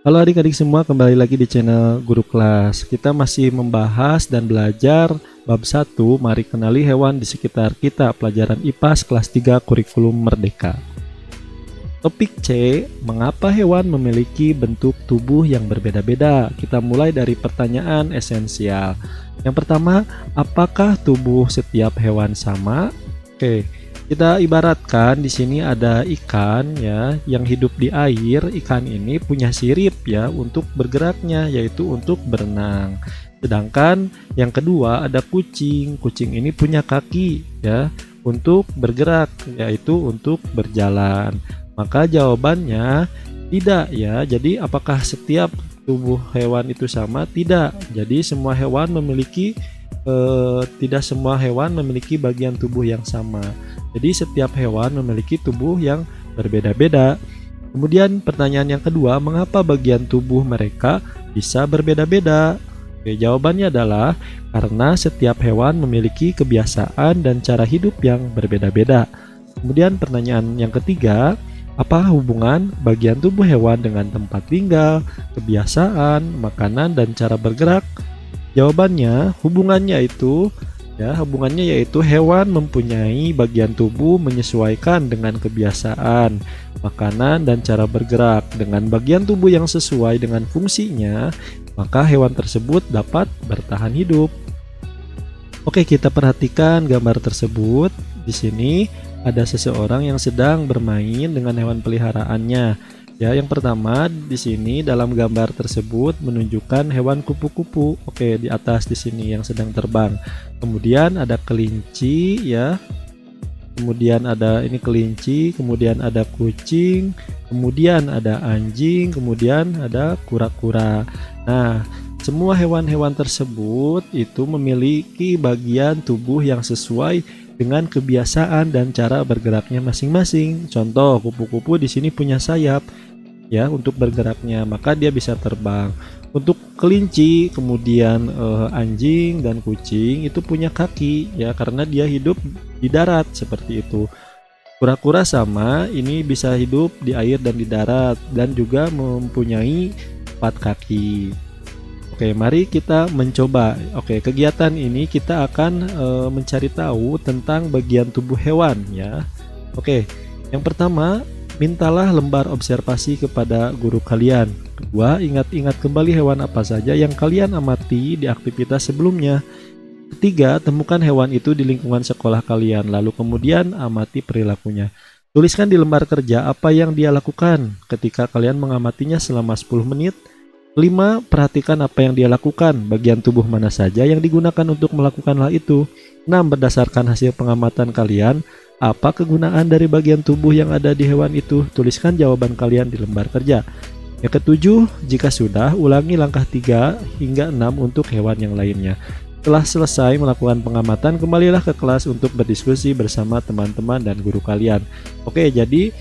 Halo adik-adik semua, kembali lagi di channel Guru Kelas. Kita masih membahas dan belajar bab 1, mari kenali hewan di sekitar kita, pelajaran IPAS kelas 3 kurikulum Merdeka. Topik C, mengapa hewan memiliki bentuk tubuh yang berbeda-beda? Kita mulai dari pertanyaan esensial. Yang pertama, apakah tubuh setiap hewan sama? Oke, kita ibaratkan di sini ada ikan ya yang hidup di air. Ikan ini punya sirip ya untuk bergeraknya, yaitu untuk berenang. Sedangkan yang kedua ada kucing. Kucing ini punya kaki ya untuk bergerak, yaitu untuk berjalan. Maka jawabannya tidak ya. Jadi apakah setiap tubuh hewan itu sama? Tidak. Jadi semua hewan memiliki tidak semua hewan memiliki bagian tubuh yang sama. Jadi setiap hewan memiliki tubuh yang berbeda-beda. Kemudian pertanyaan yang kedua, mengapa bagian tubuh mereka bisa berbeda-beda? Oke, jawabannya adalah karena setiap hewan memiliki kebiasaan dan cara hidup yang berbeda-beda. Kemudian pertanyaan yang ketiga, apa hubungan bagian tubuh hewan dengan tempat tinggal, kebiasaan, makanan, dan cara bergerak? Jawabannya, hubungannya yaitu hewan mempunyai bagian tubuh menyesuaikan dengan kebiasaan, makanan, dan cara bergerak. Dengan bagian tubuh yang sesuai dengan fungsinya, maka hewan tersebut dapat bertahan hidup. Oke, kita perhatikan gambar tersebut. Di sini ada seseorang yang sedang bermain dengan hewan peliharaannya. Ya, yang pertama di sini dalam gambar tersebut menunjukkan hewan kupu-kupu. Oke, di atas di sini yang sedang terbang. Kemudian ada kelinci ya. Kemudian ada ini kelinci, kemudian ada kucing, kemudian ada anjing, kemudian ada kura-kura. Nah, semua hewan-hewan tersebut itu memiliki bagian tubuh yang sesuai dengan kebiasaan dan cara bergeraknya masing-masing. Contoh, kupu-kupu di sini punya sayap ya untuk bergeraknya, maka dia bisa terbang. Untuk kelinci, kemudian anjing dan kucing itu punya kaki ya karena dia hidup di darat seperti itu. Kura-kura sama, ini bisa hidup di air dan di darat dan juga mempunyai 4 kaki. Oke, mari kita mencoba. Oke, kegiatan ini kita akan mencari tahu tentang bagian tubuh hewan ya. Oke, yang pertama, mintalah lembar observasi kepada guru kalian. Kedua, ingat-ingat kembali hewan apa saja yang kalian amati di aktivitas sebelumnya. Ketiga, temukan hewan itu di lingkungan sekolah kalian, lalu kemudian amati perilakunya. Tuliskan di lembar kerja apa yang dia lakukan ketika kalian mengamatinya selama 10 menit. 5. Perhatikan apa yang dia lakukan, bagian tubuh mana saja yang digunakan untuk melakukan hal itu. 6. Berdasarkan hasil pengamatan kalian, apa kegunaan dari bagian tubuh yang ada di hewan itu? Tuliskan jawaban kalian di lembar kerja. Yang ketujuh, jika sudah, ulangi langkah 3 hingga 6 untuk hewan yang lainnya. Setelah selesai melakukan pengamatan, kembalilah ke kelas untuk berdiskusi bersama teman-teman dan guru kalian. Oke, jadi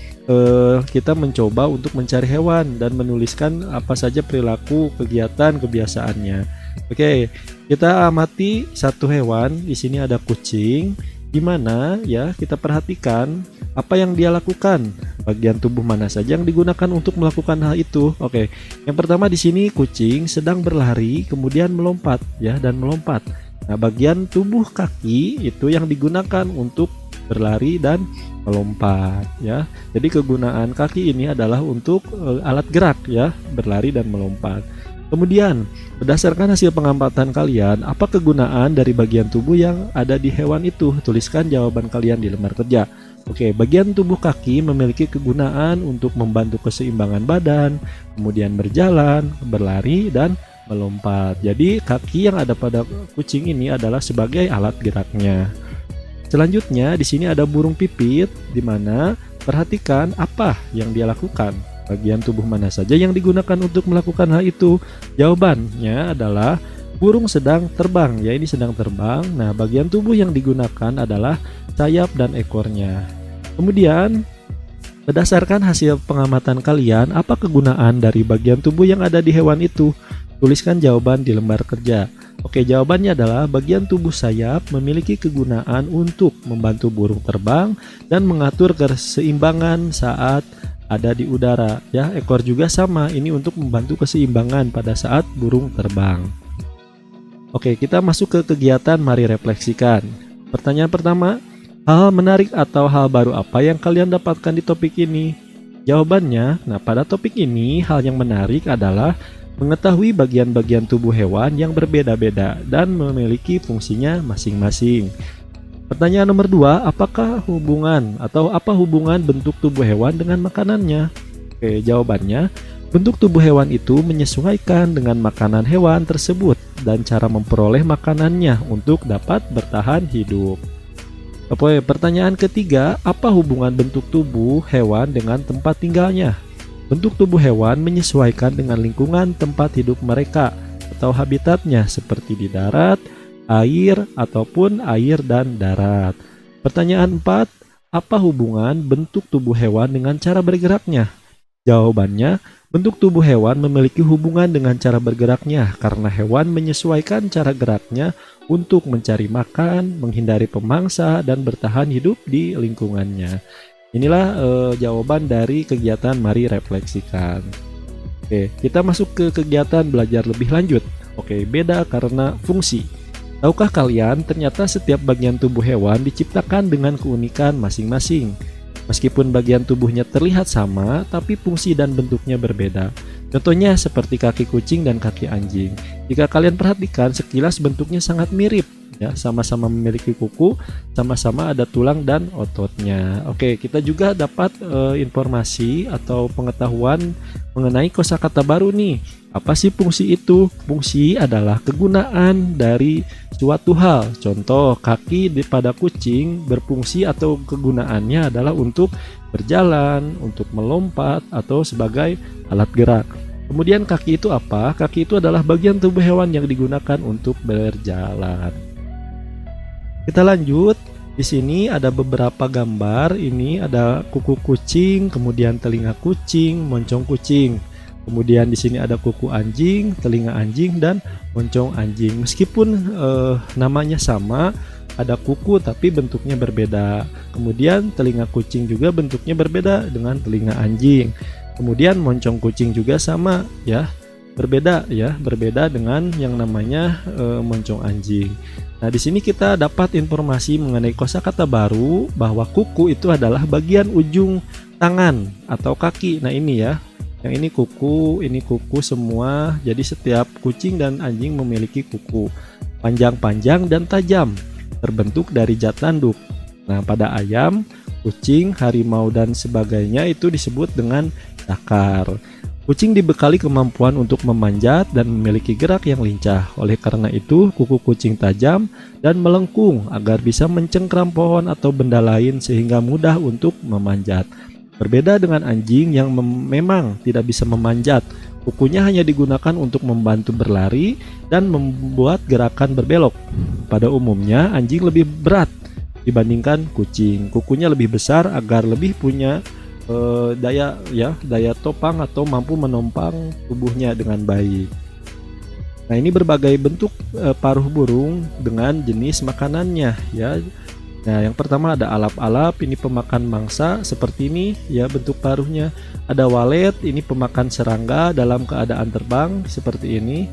kita mencoba untuk mencari hewan dan menuliskan apa saja perilaku, kegiatan, kebiasaannya. Oke, kita amati satu hewan. Di sini ada kucing. Di mana ya kita perhatikan apa yang dia lakukan, bagian tubuh mana saja yang digunakan untuk melakukan hal itu. Oke, yang pertama di sini kucing sedang berlari kemudian melompat ya dan melompat. Nah, bagian tubuh kaki itu yang digunakan untuk berlari dan melompat ya. Jadi kegunaan kaki ini adalah untuk alat gerak ya, berlari dan melompat. Kemudian, berdasarkan hasil pengamatan kalian, apa kegunaan dari bagian tubuh yang ada di hewan itu? Tuliskan jawaban kalian di lembar kerja. Oke, bagian tubuh kaki memiliki kegunaan untuk membantu keseimbangan badan, kemudian berjalan, berlari, dan melompat. Jadi, kaki yang ada pada kucing ini adalah sebagai alat geraknya. Selanjutnya, di sini ada burung pipit, di mana perhatikan apa yang dia lakukan. Bagian tubuh mana saja yang digunakan untuk melakukan hal itu? Jawabannya adalah burung sedang terbang. Ya, ini sedang terbang. Nah, bagian tubuh yang digunakan adalah sayap dan ekornya. Kemudian, berdasarkan hasil pengamatan kalian, apa kegunaan dari bagian tubuh yang ada di hewan itu? Tuliskan jawaban di lembar kerja. Oke, jawabannya adalah bagian tubuh sayap memiliki kegunaan untuk membantu burung terbang dan mengatur keseimbangan saat ada di udara ya. Ekor juga sama, ini untuk membantu keseimbangan pada saat burung terbang. Oke, kita masuk ke kegiatan mari refleksikan. Pertanyaan pertama, hal menarik atau hal baru apa yang kalian dapatkan di topik ini? Jawabannya, pada topik ini hal yang menarik adalah mengetahui bagian-bagian tubuh hewan yang berbeda-beda dan memiliki fungsinya masing-masing. Pertanyaan nomor 2, apakah hubungan atau apa hubungan bentuk tubuh hewan dengan makanannya? Oke, jawabannya, bentuk tubuh hewan itu menyesuaikan dengan makanan hewan tersebut dan cara memperoleh makanannya untuk dapat bertahan hidup. Oke, pertanyaan ketiga, apa hubungan bentuk tubuh hewan dengan tempat tinggalnya? Bentuk tubuh hewan menyesuaikan dengan lingkungan tempat hidup mereka atau habitatnya seperti di darat, air, ataupun air dan darat. Pertanyaan 4, apa hubungan bentuk tubuh hewan dengan cara bergeraknya? Jawabannya, bentuk tubuh hewan memiliki hubungan dengan cara bergeraknya karena hewan menyesuaikan cara geraknya untuk mencari makan, menghindari pemangsa, dan bertahan hidup di lingkungannya. Inilah jawaban dari kegiatan mari refleksikan. Oke, kita masuk ke kegiatan belajar lebih lanjut. Oke, beda karena fungsi. Tahukah kalian ternyata setiap bagian tubuh hewan diciptakan dengan keunikan masing-masing. Meskipun bagian tubuhnya terlihat sama, tapi fungsi dan bentuknya berbeda. Contohnya seperti kaki kucing dan kaki anjing. Jika kalian perhatikan, sekilas bentuknya sangat mirip. Ya, sama-sama memiliki kuku, sama-sama ada tulang dan ototnya. Oke, kita juga dapat informasi atau pengetahuan mengenai kosakata baru nih. Apa sih fungsi itu? Fungsi adalah kegunaan dari suatu hal. Contoh, kaki pada kucing berfungsi atau kegunaannya adalah untuk berjalan, untuk melompat, atau sebagai alat gerak. Kemudian kaki itu apa? Kaki itu adalah bagian tubuh hewan yang digunakan untuk berjalan. Kita lanjut. Di sini ada beberapa gambar. Ini ada kuku kucing, kemudian telinga kucing, moncong kucing. Kemudian di sini ada kuku anjing, telinga anjing, dan moncong anjing. Meskipun namanya sama, ada kuku tapi bentuknya berbeda. Kemudian telinga kucing juga bentuknya berbeda dengan telinga anjing. Kemudian moncong kucing juga sama ya, berbeda dengan yang namanya moncong anjing. Nah, di sini kita dapat informasi mengenai kosakata baru bahwa kuku itu adalah bagian ujung tangan atau kaki. Nah, ini ya. Yang ini kuku semua. Jadi setiap kucing dan anjing memiliki kuku panjang-panjang dan tajam, terbentuk dari zat tanduk. Nah, pada ayam, kucing, harimau dan sebagainya itu disebut dengan cakar. Kucing dibekali kemampuan untuk memanjat dan memiliki gerak yang lincah. Oleh karena itu, kuku kucing tajam dan melengkung agar bisa mencengkram pohon atau benda lain sehingga mudah untuk memanjat. Berbeda dengan anjing yang memang tidak bisa memanjat, kukunya hanya digunakan untuk membantu berlari dan membuat gerakan berbelok. Pada umumnya, anjing lebih berat dibandingkan kucing. Kukunya lebih besar agar lebih punya daya topang atau mampu menompang tubuhnya dengan baik. Nah, ini berbagai bentuk paruh burung dengan jenis makanannya ya. Nah, yang pertama ada alap-alap, ini pemakan mangsa seperti ini ya bentuk paruhnya. Ada walet, ini pemakan serangga dalam keadaan terbang seperti ini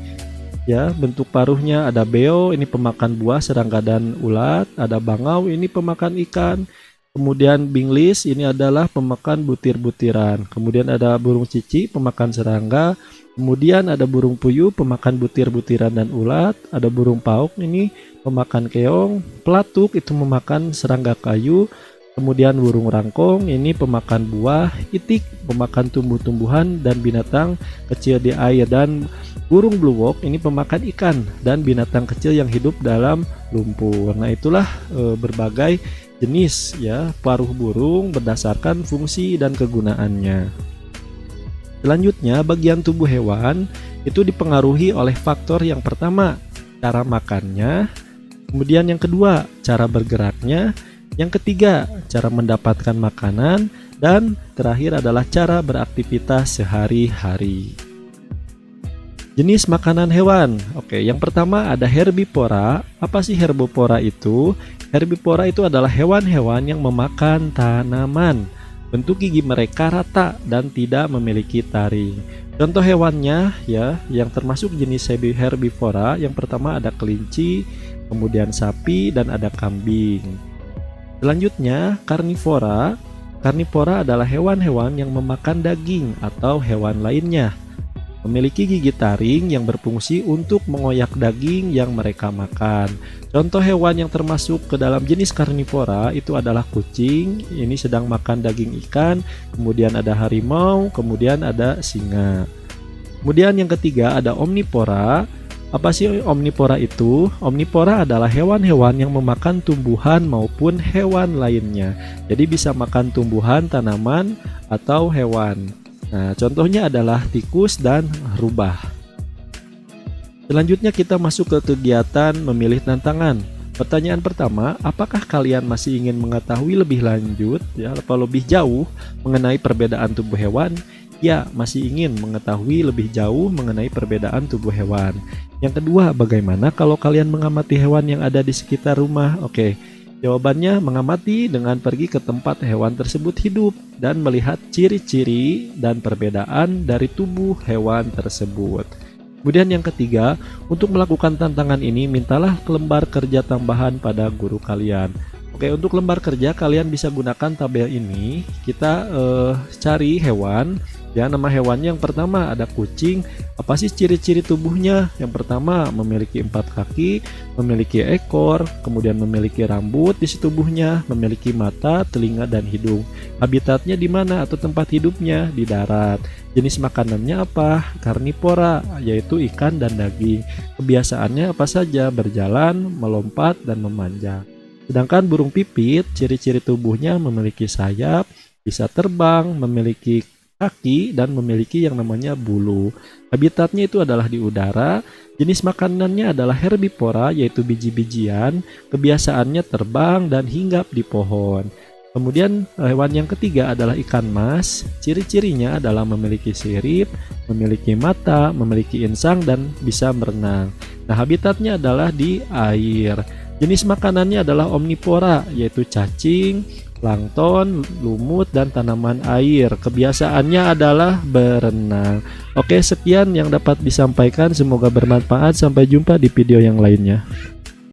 ya bentuk paruhnya. Ada beo, ini pemakan buah serangga dan ulat. Ada bangau, ini pemakan ikan. Kemudian binglis, ini adalah pemakan butir-butiran. Kemudian ada burung cici, pemakan serangga. Kemudian ada burung puyuh, pemakan butir-butiran dan ulat. Ada burung pauk, ini pemakan keong. Pelatuk itu memakan serangga kayu. Kemudian burung rangkong, ini pemakan buah. Itik pemakan tumbuh-tumbuhan dan binatang kecil di air. Dan burung bluewok ini pemakan ikan dan binatang kecil yang hidup dalam lumpur. Nah, itulah berbagai jenis ya paruh burung berdasarkan fungsi dan kegunaannya. Selanjutnya, bagian tubuh hewan itu dipengaruhi oleh faktor yang pertama, cara makannya, kemudian yang kedua, cara bergeraknya, yang ketiga, cara mendapatkan makanan, dan terakhir adalah cara beraktivitas sehari-hari. Jenis makanan hewan. Oke, yang pertama ada herbivora. Apa sih herbivora itu? Herbivora itu adalah hewan-hewan yang memakan tanaman. Bentuk gigi mereka rata dan tidak memiliki taring. Contoh hewannya ya, yang termasuk jenis herbivora, yang pertama ada kelinci, kemudian sapi, dan ada kambing. Selanjutnya, karnivora. Karnivora adalah hewan-hewan yang memakan daging atau hewan lainnya. Memiliki gigi taring yang berfungsi untuk mengoyak daging yang mereka makan. Contoh hewan yang termasuk ke dalam jenis karnivora itu adalah kucing, ini sedang makan daging ikan, kemudian ada harimau, kemudian ada singa. Kemudian yang ketiga ada omnivora. Apa sih omnivora itu? Omnivora adalah hewan-hewan yang memakan tumbuhan maupun hewan lainnya. Jadi bisa makan tumbuhan, tanaman, atau hewan. Nah, contohnya adalah tikus dan rubah. Selanjutnya kita masuk ke kegiatan memilih tantangan. Pertanyaan pertama, apakah kalian masih ingin mengetahui lebih lanjut atau lebih jauh mengenai perbedaan tubuh hewan? Ya, masih ingin mengetahui lebih jauh mengenai perbedaan tubuh hewan. Yang kedua, bagaimana kalau kalian mengamati hewan yang ada di sekitar rumah? Oke. Jawabannya mengamati dengan pergi ke tempat hewan tersebut hidup dan melihat ciri-ciri dan perbedaan dari tubuh hewan tersebut. Kemudian yang ketiga, untuk melakukan tantangan ini mintalah lembar kerja tambahan pada guru kalian. Oke, untuk lembar kerja kalian bisa gunakan tabel ini. Kita cari hewan. Ya, nama hewannya yang pertama ada kucing. Apa sih ciri-ciri tubuhnya? Yang pertama memiliki 4 kaki, memiliki ekor, kemudian memiliki rambut di tubuhnya, memiliki mata, telinga, dan hidung. Habitatnya di mana atau tempat hidupnya? Di darat. Jenis makanannya apa? Karnivora, yaitu ikan dan daging. Kebiasaannya apa saja? Berjalan, melompat, dan memanjang. Sedangkan burung pipit, ciri-ciri tubuhnya memiliki sayap, bisa terbang, memiliki kaki, dan memiliki yang namanya bulu. Habitatnya itu adalah di udara. Jenis makanannya adalah herbivora, yaitu biji-bijian. Kebiasaannya terbang dan hinggap di pohon. Kemudian hewan yang ketiga adalah ikan mas. Ciri-cirinya adalah memiliki sirip, memiliki mata, memiliki insang, dan bisa berenang. Nah, habitatnya adalah di air. Jenis makanannya adalah omnivora, yaitu cacing, plankton, lumut, dan tanaman air. Kebiasaannya adalah berenang. Oke, sekian yang dapat disampaikan. Semoga bermanfaat. Sampai jumpa di video yang lainnya.